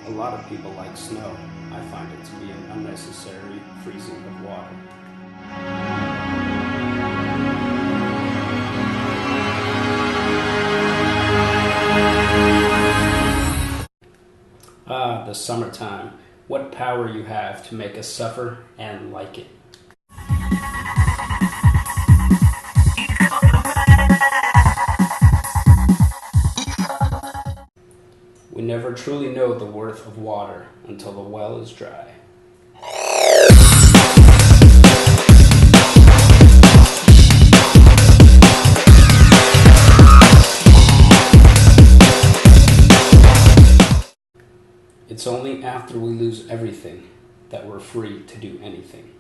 A lot of people like snow. I find it to be an unnecessary freezing of water. Ah, the summertime. What power you have to make us suffer and like it. We never truly know the worth of water until the well is dry. It's only after we lose everything that we're free to do anything.